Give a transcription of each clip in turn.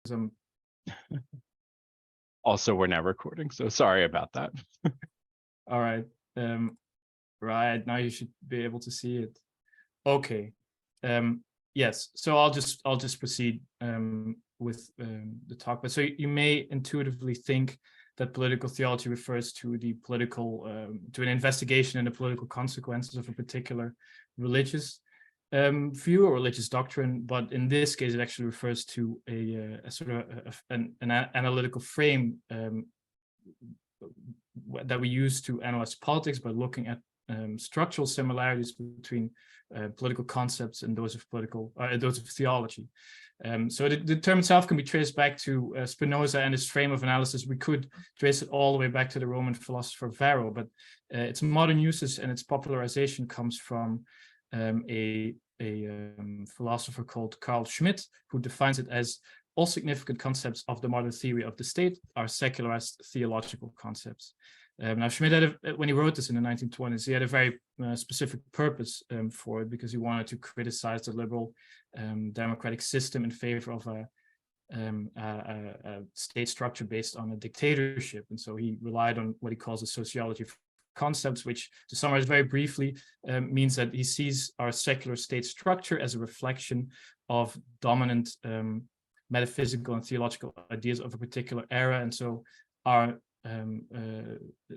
some. Also, we're now recording, so sorry about that. All right. Right now you should be able to see it. Okay. Yes. So I'll just proceed with the talk. But so you may intuitively think that political theology refers to the political to an investigation into political consequences of a particular religious view or religious doctrine, but in this case, it actually refers to a sort of an analytical frame that we use to analyze politics by looking at structural similarities between political concepts and those of theology. So the term itself can be traced back to Spinoza and his frame of analysis. We could trace it all the way back to the Roman philosopher Varro, but its modern usage and its popularization comes from a philosopher called Carl Schmitt, who defines it as all significant concepts of the modern theory of the state are secularized theological concepts. Now, Schmitt had when he wrote this in the 1920s, he had a very specific purpose for it, because he wanted to criticize the liberal democratic system in favor of a state structure based on a dictatorship. And so he relied on what he calls the sociology of concepts, which, to summarize very briefly, means that he sees our secular state structure as a reflection of dominant metaphysical and theological ideas of a particular era. And so our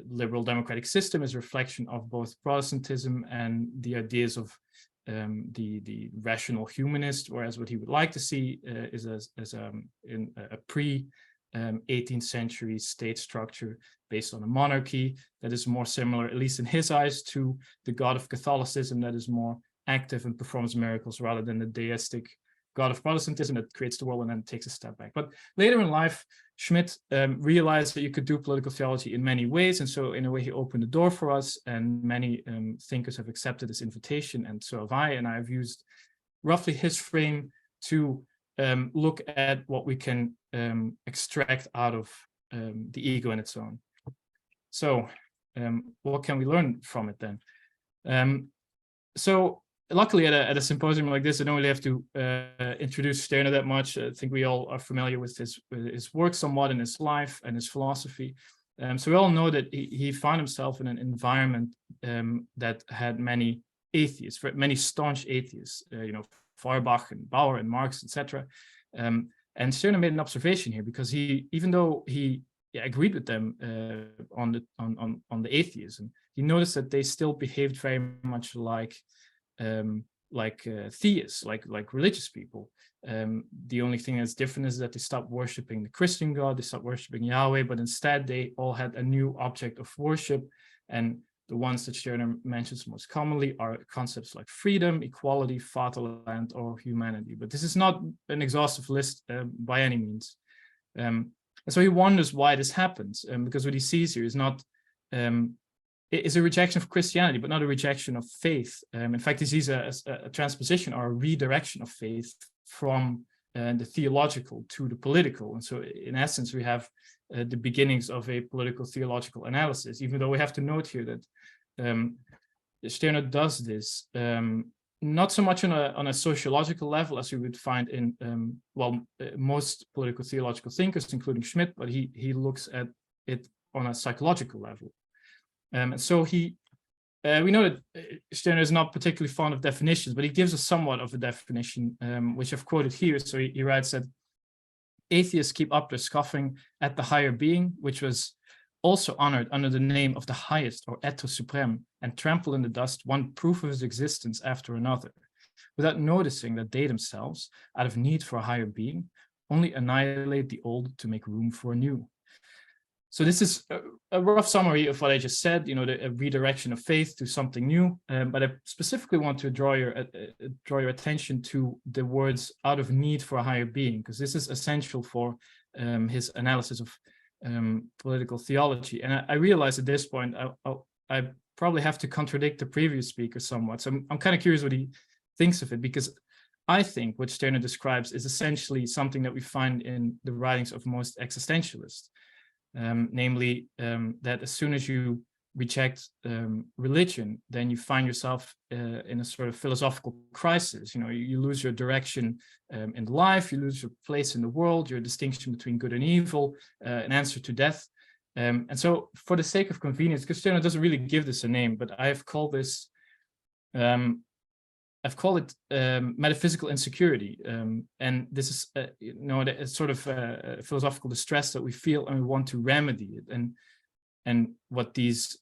liberal democratic system is a reflection of both Protestantism and the ideas of the rational humanist, whereas what he would like to see is in a pre 18th century state structure based on a monarchy that is more similar, at least in his eyes, to the God of Catholicism, that is more active and performs miracles, rather than the deistic God of Protestantism that creates the world and then takes a step back. But later in life, Schmitt realized that you could do political theology in many ways, and so in a way he opened the door for us, and many thinkers have accepted this invitation, and so have I, and I've used roughly his frame to look at what we can extract out of the ego in its own. So what can we learn from it then? So luckily at a symposium like this, I don't really have to introduce Stirner that much. I think we all are familiar with his work somewhat, in his life and his philosophy. So we all know that he found himself in an environment that had many atheists, many staunch atheists, Feuerbach and Bauer and Marx, etc. And Stirner made an observation here, because even though he agreed with them on the atheism, he noticed that they still behaved very much like theists, like religious people. The only thing that's different is that they stopped worshiping the Christian God, they stopped worshiping Yahweh, but instead they all had a new object of worship. And the ones that Stirner mentions most commonly are concepts like freedom, equality, fatherland, or humanity. But this is not an exhaustive list by any means. And so he wonders why this happens, because what he sees here is not is a rejection of Christianity, but not a rejection of faith. In fact, he sees a transposition or a redirection of faith from the theological to the political. And so in essence, we have the beginnings of a political theological analysis, even though we have to note here that Stirner does this not so much on a sociological level as we would find in most political theological thinkers, including Schmitt, but he looks at it on a psychological level. And so we know that Stirner is not particularly fond of definitions, but he gives us somewhat of a definition, which I've quoted here. So he writes that atheists keep up their scoffing at the higher being, which was also honored under the name of the highest, or être suprême, and trample in the dust one proof of his existence after another, without noticing that they themselves, out of need for a higher being, only annihilate the old to make room for a new. So this is a rough summary of what I just said, a redirection of faith to something new. But I specifically want to draw your attention to the words "out of need for a higher being," because this is essential for his analysis of political theology. And I realize at this point I probably have to contradict the previous speaker somewhat. So I'm kind of curious what he thinks of it, because I think what Stirner describes is essentially something that we find in the writings of most existentialists. Namely, that as soon as you reject religion, then you find yourself in a sort of philosophical crisis. You lose your direction in life, you lose your place in the world, your distinction between good and evil, an answer to death. And so for the sake of convenience, because Stirner doesn't really give this a name, but I've called it metaphysical insecurity. And this is, a sort of philosophical distress that we feel and we want to remedy it. And what these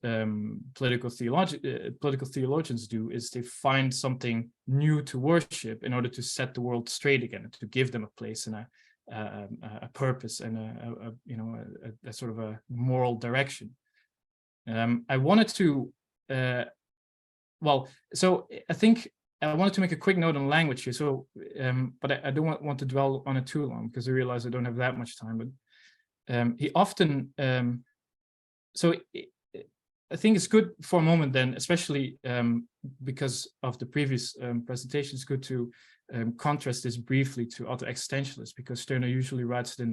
political theologians do is they find something new to worship in order to set the world straight again, to give them a place and a purpose and a sort of a moral direction. I wanted to, so I think I wanted to make a quick note on language here. So, but I don't want to dwell on it too long because I realize I don't have that much time. But he often, so I think it's good for a moment then, especially because of the previous presentation, it's good to contrast this briefly to other existentialists, because Stirner usually writes it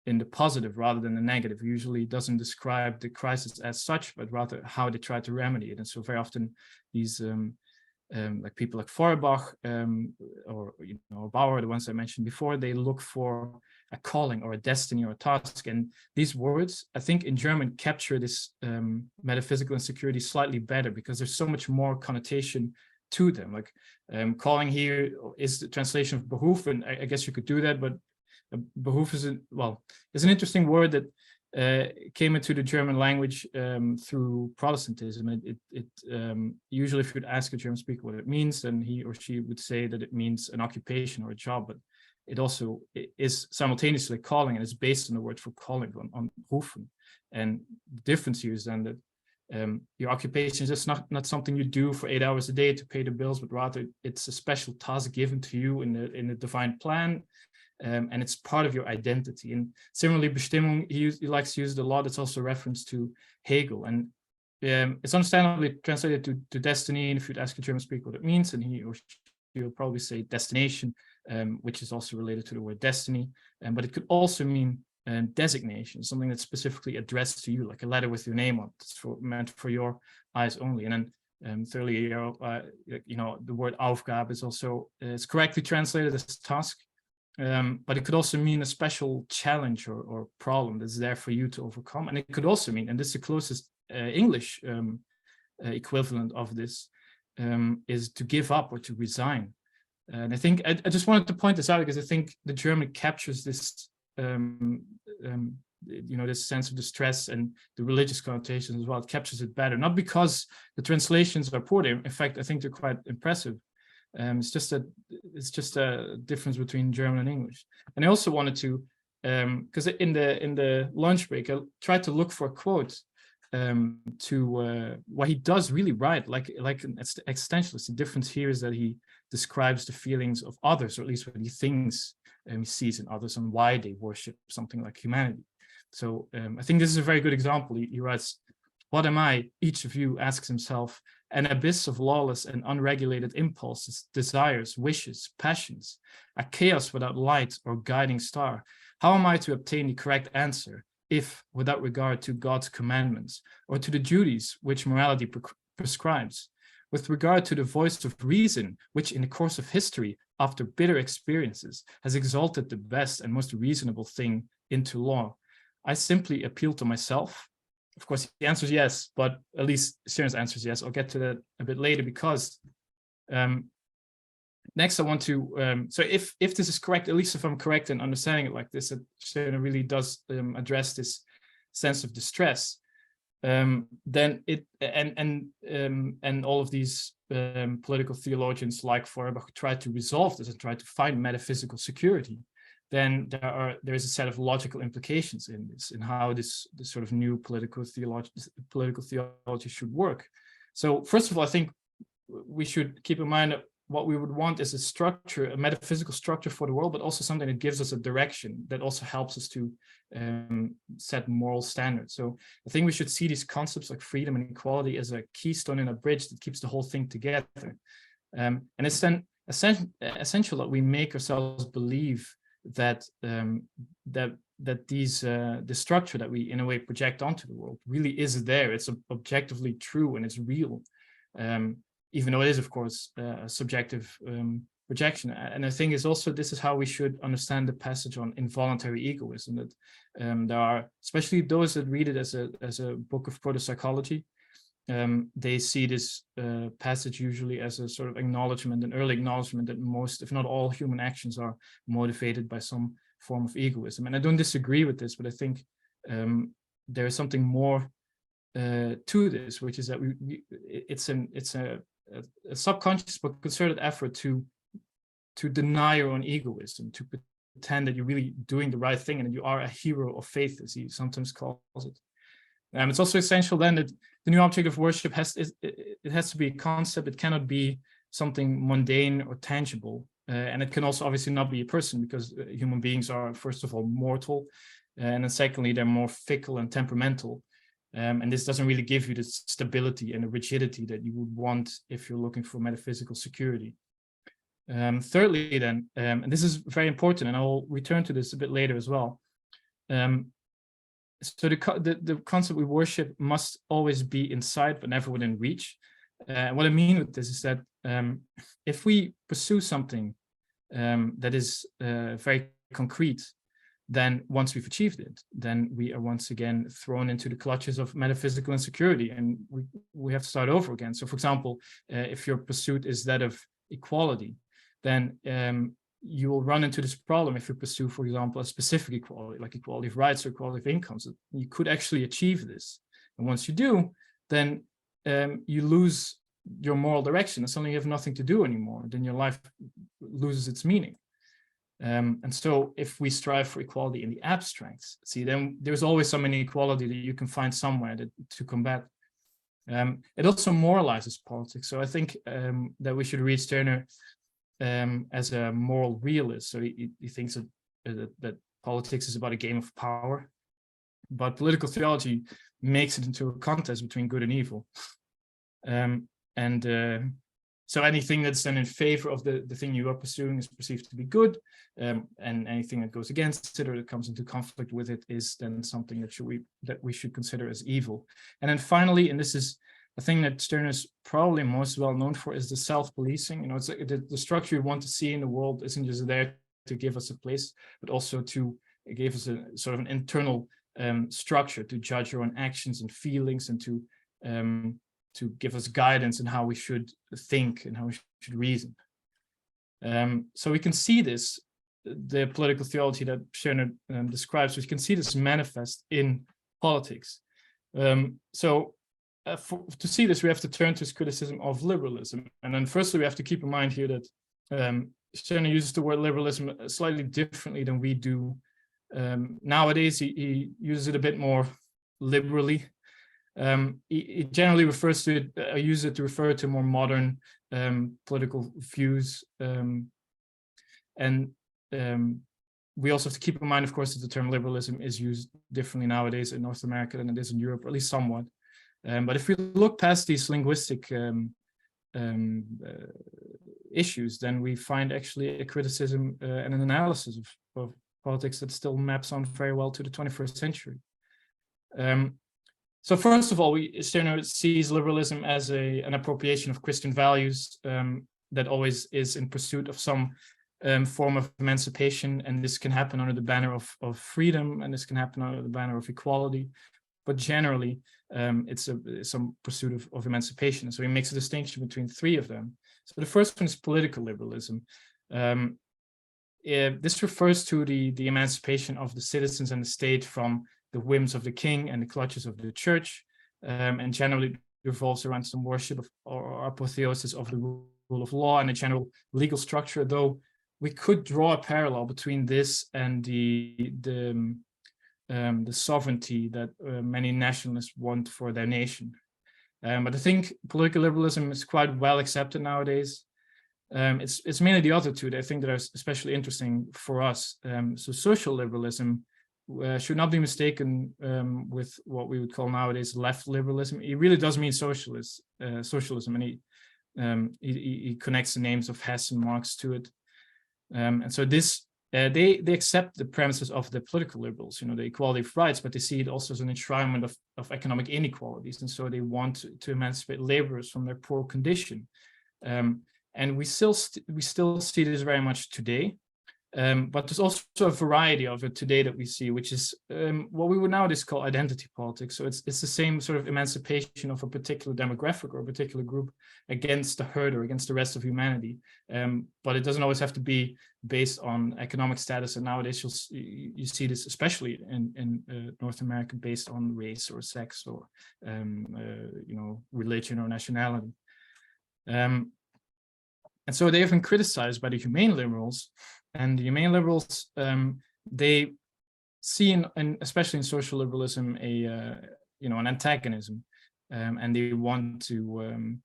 in the positive rather than the negative. He usually doesn't describe the crisis as such, but rather how they try to remedy it. And so very often these like people like Feuerbach or Bauer, the ones I mentioned before, they look for a calling or a destiny or a task. And these words, I think in German, capture this metaphysical insecurity slightly better because there's so much more connotation to them. Like calling here is the translation of Beruf, and I guess you could do that, but Beruf is an interesting word that came into the German language through Protestantism. It usually, if you'd ask a German speaker what it means, then he or she would say that it means an occupation or a job, but it also is simultaneously calling, and it's based on the word for calling, on rufen. And the difference here is then that your occupation is just not something you do for 8 hours a day to pay the bills, but rather it's a special task given to you in the divine plan. And it's part of your identity. And similarly, Bestimmung, he likes to use it a lot. It's also a reference to Hegel. And it's understandably translated to destiny. And if you'd ask a German speaker what it means, and he or she will probably say destination, which is also related to the word destiny. But it could also mean designation, something that's specifically addressed to you, like a letter with your name on it. It's meant for your eyes only. And then thirdly, the word Aufgabe is also it's correctly translated as task. But it could also mean a special challenge or problem that's there for you to overcome. And it could also mean, and this is the closest English equivalent of this, is to give up or to resign. And I think I just wanted to point this out because I think the German captures this, this sense of distress and the religious connotations as well. It captures it better, not because the translations are poor. In fact, I think they're quite impressive. It's just a difference between German and English. And I also wanted to, because in the lunch break, I tried to look for a quote to what he does really right, like an existentialist. The difference here is that he describes the feelings of others, or at least what he thinks he sees in others and why they worship something like humanity. So I think this is a very good example. He writes, "What am I?" Each of you asks himself. An abyss of lawless and unregulated impulses, desires, wishes, passions, a chaos without light or guiding star. How am I to obtain the correct answer if, without regard to God's commandments or to the duties which morality prescribes, with regard to the voice of reason, which in the course of history, after bitter experiences, has exalted the best and most reasonable thing into law, I simply appeal to myself? Of course, the answer is yes, but at least Stirner's answer is yes. I'll get to that a bit later because next I want to, so if this is correct, at least if I'm correct in understanding it like this, that Stirner really does address this sense of distress, then it, and all of these political theologians like Feuerbach try to resolve this and try to find metaphysical security, then there is a set of logical implications in this, in how this sort of new political theology should work. So first of all, I think we should keep in mind that what we would want is a structure, a metaphysical structure for the world, but also something that gives us a direction that also helps us to set moral standards. So I think we should see these concepts like freedom and equality as a keystone in a bridge that keeps the whole thing together. And it's then essential that we make ourselves believe that the structure that we in a way project onto the world really is there. It's objectively true and it's real, even though it is, of course, a subjective projection. And I think this is how we should understand the passage on involuntary egoism, that there are, especially those that read it as a book of proto-psychology, they see this passage usually as a sort of acknowledgement, an early acknowledgement that most, if not all, human actions are motivated by some form of egoism. And I don't disagree with this, but I think there is something more to this, which is that it's a subconscious but concerted effort to deny your own egoism, to pretend that you're really doing the right thing and that you are a hero of faith, as he sometimes calls it. It's also essential then that the new object of worship has to be a concept. It cannot be something mundane or tangible, and it can also obviously not be a person, because human beings are, first of all, mortal, and then secondly, they're more fickle and temperamental, and this doesn't really give you the stability and the rigidity that you would want if you're looking for metaphysical security. Thirdly, then, and this is very important, and I'll return to this a bit later as well. So the concept we worship must always be in sight, but never within reach. What I mean with this is that if we pursue something that is very concrete, then once we've achieved it, then we are once again thrown into the clutches of metaphysical insecurity, and we have to start over again. So, for example, if your pursuit is that of equality, then you will run into this problem if you pursue, for example, a specific equality, like equality of rights or equality of incomes. You could actually achieve this. And once you do, then you lose your moral direction, and suddenly you have nothing to do anymore. Then your life loses its meaning. And so if we strive for equality in the abstract, see, then there's always some inequality that you can find somewhere to combat. It also moralizes politics. So I think that we should read Stirner as a moral realist. So he thinks that politics is about a game of power, but political theology makes it into a contest between good and evil. So anything that's then in favor of the thing you are pursuing is perceived to be good, and anything that goes against it or that comes into conflict with it is then something that we should consider as evil. And then finally, and this is the thing that Stirner is probably most well known for, is the self-policing. You know, it's like the structure we want to see in the world isn't just there to give us a place, but also to give us a sort of an internal structure to judge our own actions and feelings, and to give us guidance in how we should think and how we should reason. So we can see this, the political theology that Stirner describes, we can see this manifest in politics. To see this, we have to turn to his criticism of liberalism. And then firstly, we have to keep in mind here that Stirner uses the word liberalism slightly differently than we do. Nowadays, he uses it a bit more liberally. He generally refers to it, uses it to refer to more modern political views. We also have to keep in mind, of course, that the term liberalism is used differently nowadays in North America than it is in Europe, or at least somewhat. But if we look past these linguistic issues, then we find actually a criticism and an analysis of politics that still maps on very well to the 21st century. So first of all, Stirner sees liberalism as an appropriation of Christian values that always is in pursuit of some form of emancipation, and this can happen under the banner of freedom, and this can happen under the banner of equality. But generally, it's some pursuit of emancipation. So he makes a distinction between three of them. So the first one is political liberalism. This refers to the emancipation of the citizens and the state from the whims of the king and the clutches of the church, and generally revolves around some worship of or apotheosis of the rule of law and a general legal structure. Though we could draw a parallel between this and the sovereignty that many nationalists want for their nation. But I think political liberalism is quite well accepted nowadays. It's mainly the other two that I think that are especially interesting for us. So social liberalism should not be mistaken with what we would call nowadays left liberalism. It really does mean socialism, and he connects the names of Hess and Marx to it. And so this they accept the premises of the political liberals, the equality of rights, but they see it also as an enshrinement of economic inequalities, and so they want to emancipate laborers from their poor condition. And we still see this very much today. But there's also a variety of it today that we see, which is what we would nowadays call identity politics. So it's the same sort of emancipation of a particular demographic or a particular group against the herd or against the rest of humanity. But it doesn't always have to be based on economic status. And nowadays you see this, especially in North America, based on race or sex or religion or nationality. And so they have been criticized by the humane liberals. And the humane liberals, they see, especially in social liberalism, an antagonism, and they want to,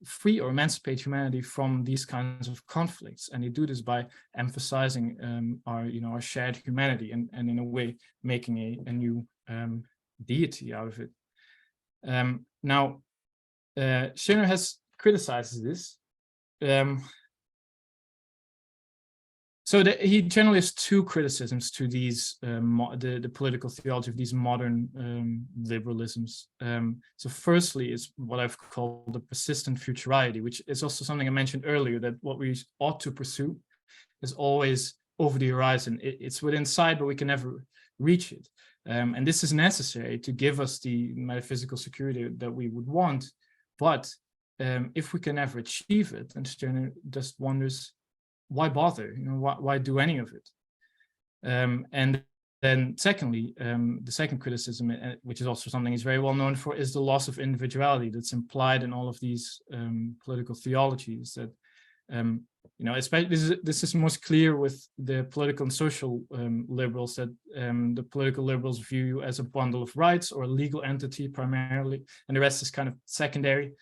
free or emancipate humanity from these kinds of conflicts. And they do this by emphasizing our shared humanity and in a way making a new deity out of it. Now, Stirner has criticized this. So he generally has two criticisms to these the political theology of these modern liberalisms. So firstly is what I've called the persistent futurity, which is also something I mentioned earlier, that what we ought to pursue is always over the horizon. It's within sight, but we can never reach it. And this is necessary to give us the metaphysical security that we would want. But if we can never achieve it, and Stirner just wonders, why bother? Why do any of it? And then secondly, the second criticism, which is also something he's very well known for, is the loss of individuality that's implied in all of these political theologies. That especially this is most clear with the political and social liberals, that the political liberals view you as a bundle of rights or a legal entity primarily, and the rest is kind of secondary.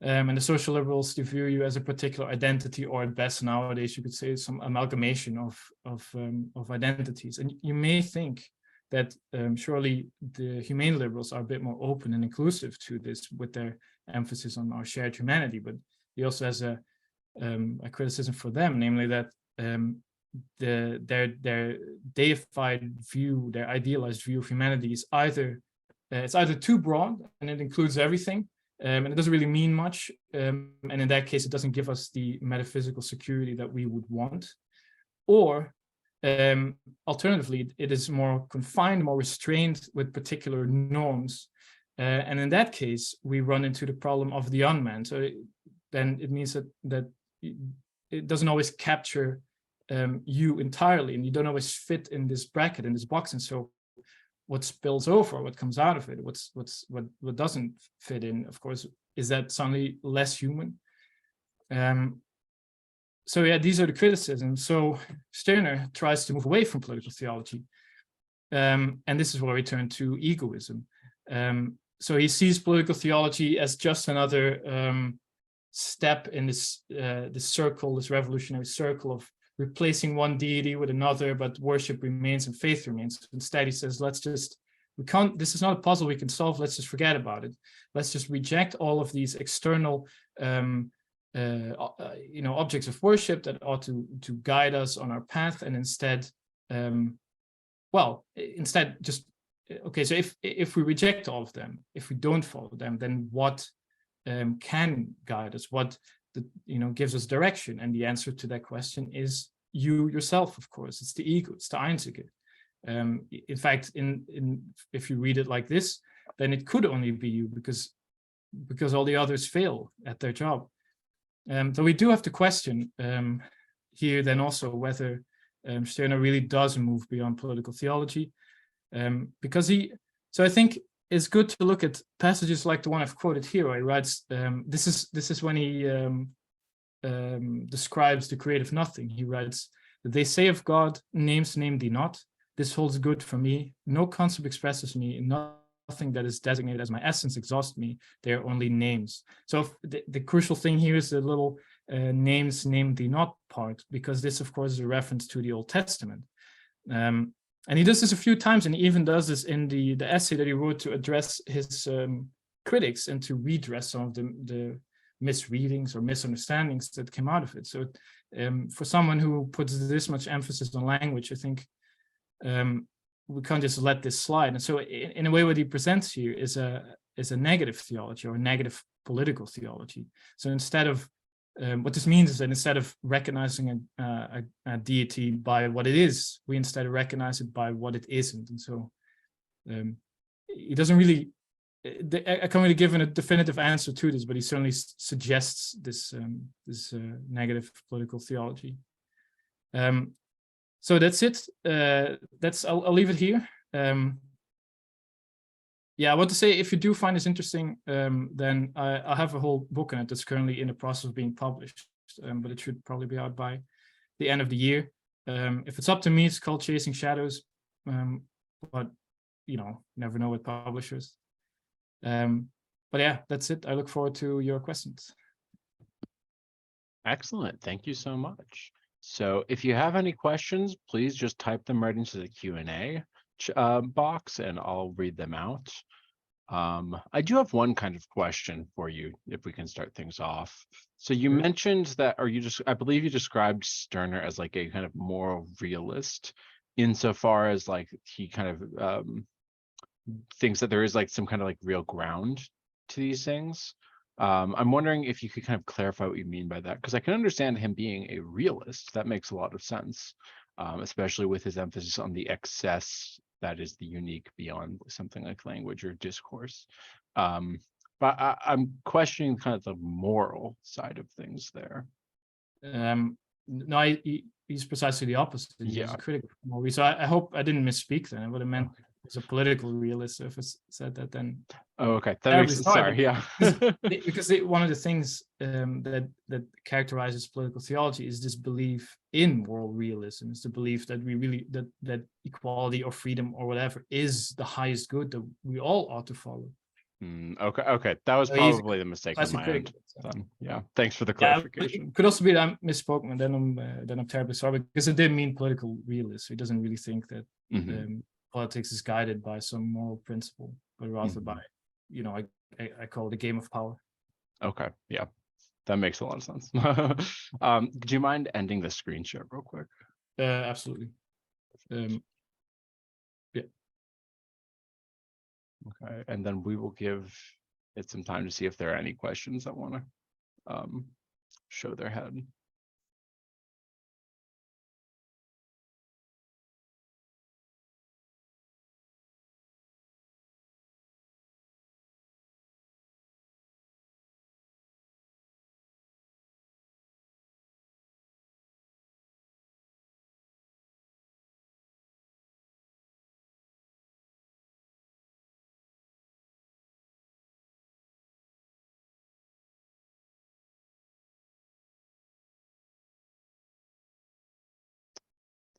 And the social liberals, they view you as a particular identity, or at best nowadays you could say some amalgamation of identities. And you may think that surely the humane liberals are a bit more open and inclusive to this with their emphasis on our shared humanity, but he also has a criticism for them, namely that their deified view, their idealized view of humanity is either too broad and it includes everything, and it doesn't really mean much. And in that case, it doesn't give us the metaphysical security that we would want. Or alternatively, it is more confined, more restrained with particular norms. And in that case, we run into the problem of the unman. So then it means that it doesn't always capture you entirely, and you don't always fit in this bracket, in this box. And so what spills over, what comes out of it, what doesn't fit in, of course, is that suddenly less human. So yeah, these are the criticisms. So Stirner tries to move away from political theology, and this is where we turn to egoism. So he sees political theology as just another step in this circle, this revolutionary circle of replacing one deity with another, but worship remains and faith remains. Instead, he says, this is not a puzzle we can solve, let's just forget about it. Let's just reject all of these external objects of worship that ought to guide us on our path, and instead just, okay, so if we reject all of them, if we don't follow them, then what can guide us, what gives us direction? And the answer to that question is you yourself, of course. It's the ego, it's the Einzige. In fact, if you read it like this, then it could only be you, because all the others fail at their job. So we do have to question here then also whether Stirner really does move beyond political theology, because so I think it's good to look at passages like the one I've quoted here, where he writes, this is when he describes the creative nothing. He writes, "They say of God, names name thee not. This holds good for me. No concept expresses me. Nothing that is designated as my essence exhausts me. They are only names." So the crucial thing here is the little names name thee not part, because this, of course, is a reference to the Old Testament. And he does this a few times, and he even does this in the essay that he wrote to address his critics and to redress some of the misreadings or misunderstandings that came out of it. So For someone who puts this much emphasis on language, I think we can't just let this slide. And so in a way, what he presents here is a negative theology, or a negative political theology. So instead of what this means is that instead of recognizing a deity by what it is, we instead recognize it by what it isn't. And so he doesn't really, I can't really give a definitive answer to this, but he certainly suggests this negative political theology. So that's it. I'll leave it here. Yeah, I want to say, if you do find this interesting, then I have a whole book on it that's currently in the process of being published, but it should probably be out by the end of the year. If it's up to me, it's called Chasing Shadows, but never know with publishers. But yeah, that's it. I look forward to your questions. Excellent. Thank you so much. So if you have any questions, please just type them right into the Q&A box and I'll read them out. I do have one kind of question for you, if we can start things off. So you mentioned that, I believe you described Stirner as like a kind of moral realist, insofar as like he kind of thinks that there is like some kind of like real ground to these things. I'm wondering if you could kind of clarify what you mean by that, because I can understand him being a realist. That makes a lot of sense, especially with his emphasis on the excess that is the unique beyond something like language or discourse. But I'm questioning kind of the moral side of things there. No, he's precisely the opposite. He's a critic of moral. So I hope I didn't misspeak then. I would have meant as a political realist. So if I said that, then okay, that makes sense. Sorry, yeah. because one of the things that characterizes political theology is this belief in moral realism. It's the belief that we really that equality or freedom or whatever is the highest good that we all ought to follow. Okay, that was probably the mistake on my end. Yeah, thanks for the clarification. It could also be that I'm misspoken, and then I'm terribly sorry, because it didn't mean political realist. So he doesn't really think that politics is guided by some moral principle, but rather by, I call it a game of power. Okay, yeah, that makes a lot of sense. Do you mind ending the screen share real quick? Absolutely. Yeah. Okay, and then we will give it some time to see if there are any questions that want to show their head.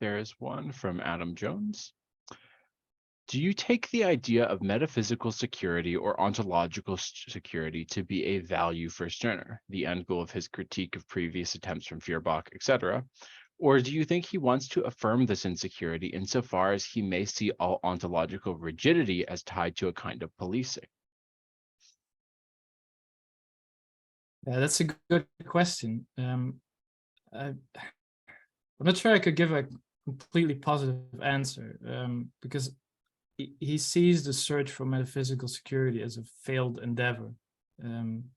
There is one from Adam Jones. Do you take the idea of metaphysical security or ontological security to be a value for Stirner, the end goal of his critique of previous attempts from Feuerbach, etc.? Or do you think he wants to affirm this insecurity insofar as he may see all ontological rigidity as tied to a kind of policing? Yeah, that's a good question. I'm not sure I could give a completely positive answer, because he sees the search for metaphysical security as a failed endeavor.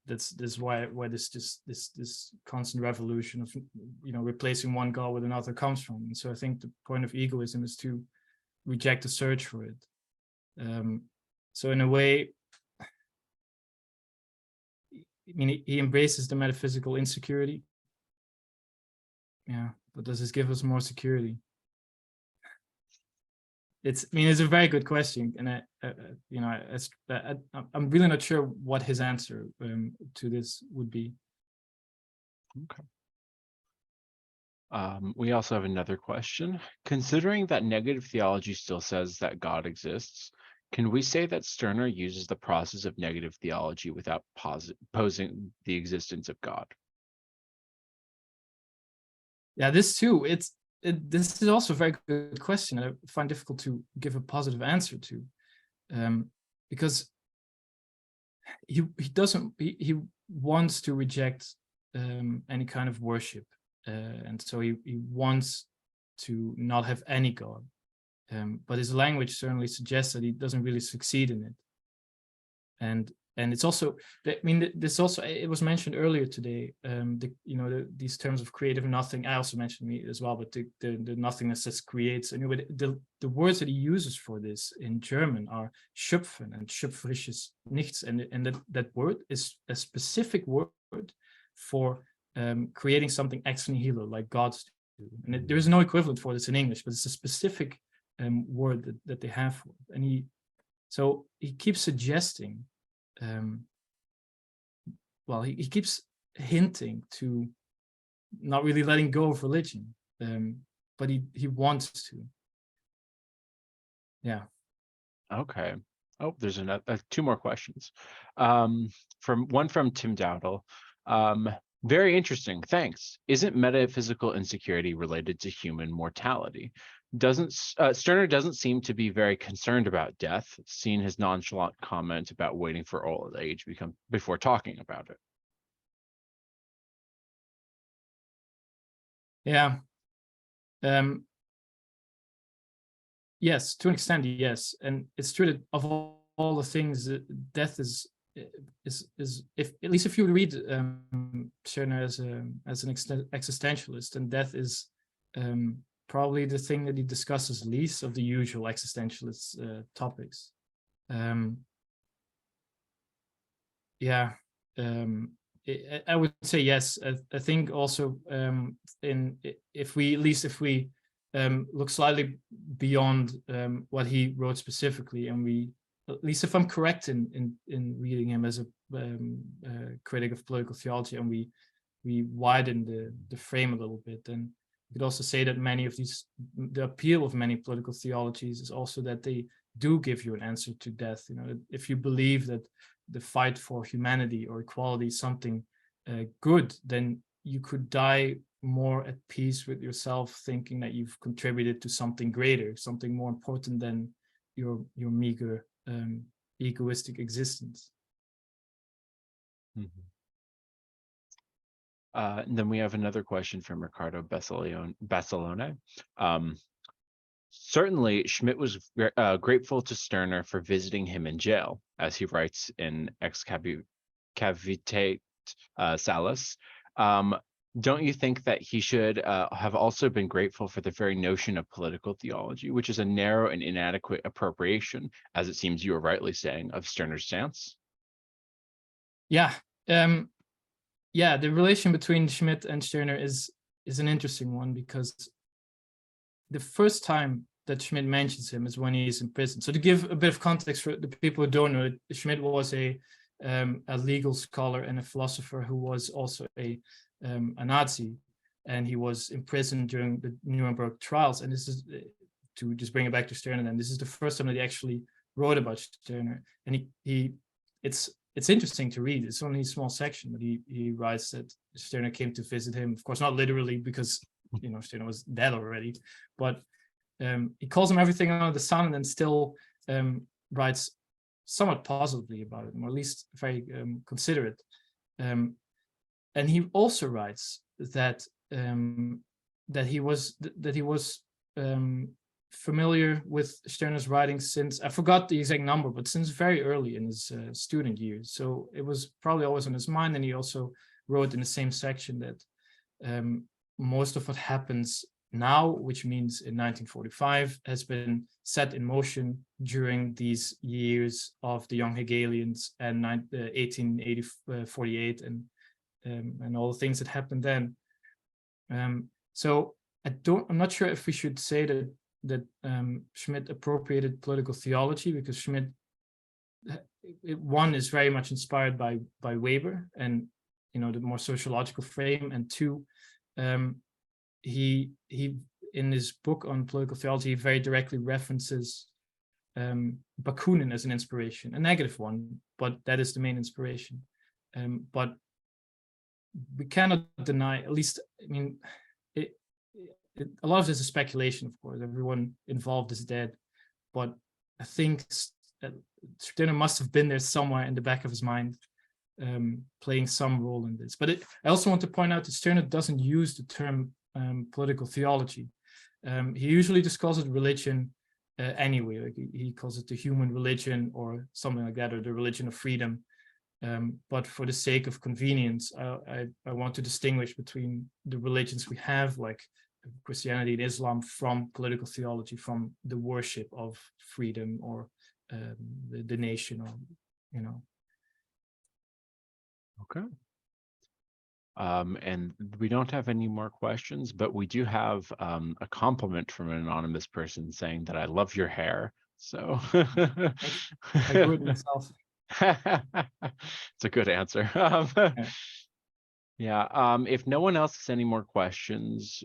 That's why this constant revolution of replacing one God with another comes from. And so I think the point of egoism is to reject the search for it. So in a way, I mean, he embraces the metaphysical insecurity. Yeah, but does this give us more security? It's a very good question, and I'm really not sure what his answer to this would be. Okay. We also have another question. Considering that negative theology still says that God exists, can we say that Stirner uses the process of negative theology without posing the existence of God? Yeah, this too. This is also a very good question. I find difficult to give a positive answer to, because he wants to reject any kind of worship, and so he wants to not have any God. But his language certainly suggests that he doesn't really succeed in it. And it's also, I mean, this also, it was mentioned earlier today, these terms of creative nothing. I also mentioned me as well, but the nothingness that creates. Anyway, the words that he uses for this in German are schöpfen and schöpferisches nichts, and that word is a specific word for creating something ex nihilo, like gods do. And there is no equivalent for this in English, but it's a specific word that they have for it. And he keeps suggesting. He keeps hinting to not really letting go of religion, but he wants to. Yeah. Okay. Oh, there's another 2 more questions. From Tim Dowdle. Very interesting. Thanks. Isn't metaphysical insecurity related to human mortality? Stirner doesn't seem to be very concerned about death, seeing his nonchalant comment about waiting for old age before talking about it. Yeah. Yes, to an extent, yes. And it's true that of all the things, death is if at least if you read Stirner as an existentialist, then death is probably the thing that he discusses least of the usual existentialist topics. I would say yes. I think also if we look slightly beyond what he wrote specifically, and we, at least if I'm correct in reading him as a critic of political theology, and we widen the frame a little bit, then you could also say that the appeal of many political theologies is also that they do give you an answer to death. If you believe that the fight for humanity or equality is something good, then you could die more at peace with yourself, thinking that you've contributed to something greater, something more important than your meager egoistic existence. Mm-hmm. And then we have another question from Ricardo Basilone. Certainly, Schmidt was grateful to Stirner for visiting him in jail, as he writes in Ex Cavitate Salus. Don't you think that he should have also been grateful for the very notion of political theology, which is a narrow and inadequate appropriation, as it seems you were rightly saying, of Stirner's stance? Yeah. The relation between Schmidt and Stirner is an interesting one, because the first time that Schmidt mentions him is when he's in prison. So to give a bit of context for the people who don't know, Schmidt was a legal scholar and a philosopher who was also a Nazi, and he was imprisoned during the Nuremberg trials. And this is, to just bring it back to Stirner, and this is the first time that he actually wrote about Stirner. And it's interesting to read. It's only a small section, but he writes that Stirner came to visit him, of course not literally, because Stirner was dead already, but he calls him everything under the sun, and then still writes somewhat positively about it, or at least very considerate. And he also writes that he was familiar with Stirner's writings since, I forgot the exact number, but since very early in his student years. So it was probably always on his mind. And he also wrote in the same section that most of what happens now, which means in 1945, has been set in motion during these years of the young Hegelians and 1848 and all the things that happened then. So I'm not sure if we should say that Schmidt appropriated political theology, because Schmidt, one, is very much inspired by Weber and the more sociological frame, and two, he in his book on political theology very directly references Bakunin as an inspiration, a negative one, but that is the main inspiration. But we cannot deny, at least, a lot of this is speculation, of course. Everyone involved is dead, but I think Stirner must have been there somewhere in the back of his mind, playing some role in this. But I also want to point out that Stirner doesn't use the term political theology. He usually just calls it religion anyway. Like he calls it the human religion or something like that, or the religion of freedom. But for the sake of convenience, I want to distinguish between the religions we have, like Christianity and Islam, from political theology, from the worship of freedom or the nation, or Okay. And we don't have any more questions, but we do have a compliment from an anonymous person saying that I love your hair. So I grew it myself. It's a good answer. Yeah. If no one else has any more questions,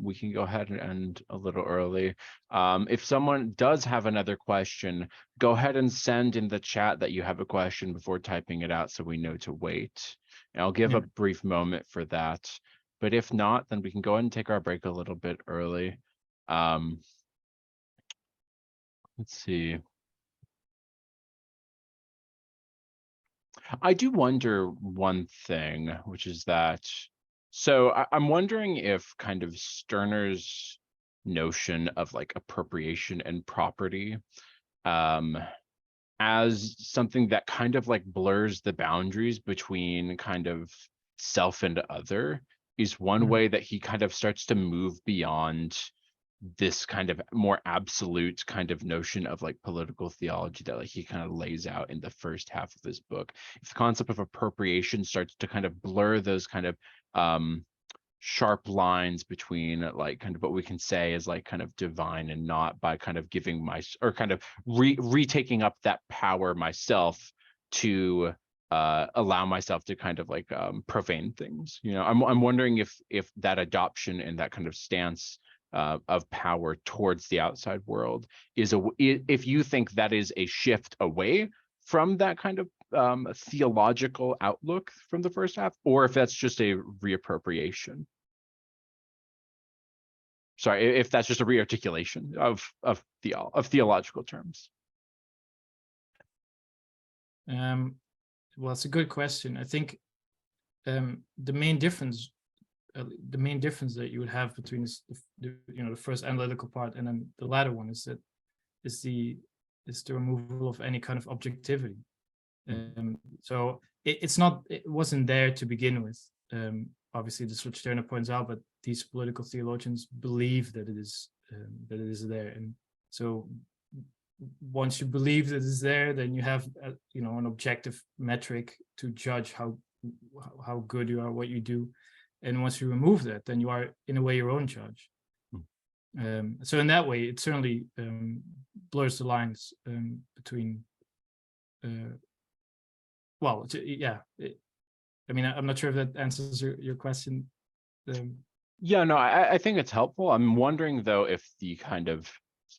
we can go ahead and end a little early. If someone does have another question, go ahead and send in the chat that you have a question before typing it out so we know to wait. And I'll give a brief moment for that. But if not, then we can go ahead and take our break a little bit early. Let's see. I do wonder one thing, which is that, so I'm wondering if kind of Stirner's notion of like appropriation and property as something that kind of like blurs the boundaries between kind of self and other is one way that he kind of starts to move beyond this kind of more absolute kind of notion of like political theology that like he kind of lays out in the first half of this book. If the concept of appropriation starts to kind of blur those kind of sharp lines between like kind of what we can say is like kind of divine and not, by kind of giving or kind of retaking up that power myself to allow myself to kind of like profane things. I'm wondering if that adoption and that kind of stance of power towards the outside world if you think that is a shift away from that kind of theological outlook from the first half, or if that's just a reappropriation. Sorry, if that's just a rearticulation of theological terms. Well, it's a good question. I think the main difference that you would have between the first analytical part and then the latter one is the removal of any kind of objectivity. So it wasn't there to begin with. Obviously, this is what Stirner points out, but these political theologians believe that it is there, and so once you believe that it's there, then you have an objective metric to judge how good you are, what you do. And once you remove that, then you are, in a way, your own judge. So in that way, it certainly blurs the lines between. I'm not sure if that answers your question. Yeah, no, I think it's helpful. I'm wondering though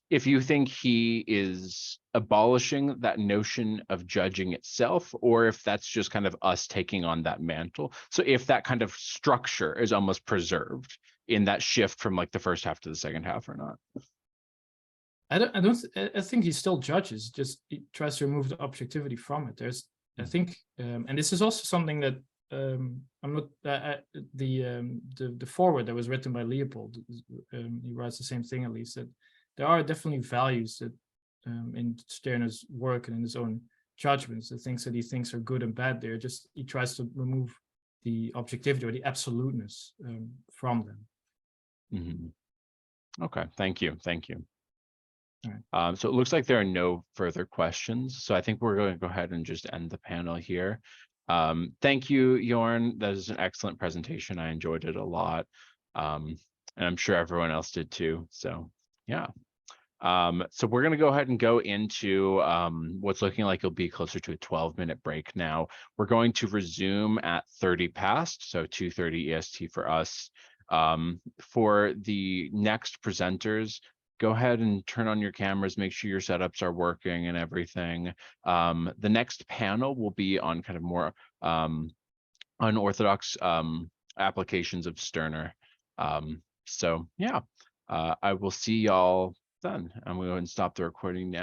if you think he is abolishing that notion of judging itself, or if that's just kind of us taking on that mantle. So if that kind of structure is almost preserved in that shift from like the first half to the second half or not. I think he still judges, just he tries to remove the objectivity from it. I think, and this is also something that the foreword that was written by Leopold, he writes the same thing, at least, that there are definitely values that in Stirner's work and in his own judgments, the things that he thinks are good and bad, he tries to remove the objectivity or the absoluteness from them. Okay, thank you. All right. So it looks like there are no further questions. So I think we're going to go ahead and just end the panel here. Thank you, Jorn. That is an excellent presentation. I enjoyed it a lot. And I'm sure everyone else did too. So yeah. So we're going to go ahead and go into what's looking like it'll be closer to a 12-minute break now. We're going to resume at 30 past, so 2:30 EST for us. For the next presenters, go ahead and turn on your cameras, make sure your setups are working and everything. The next panel will be on kind of more unorthodox applications of Stirner. So yeah, I will see y'all then. I'm going to go ahead and stop the recording now.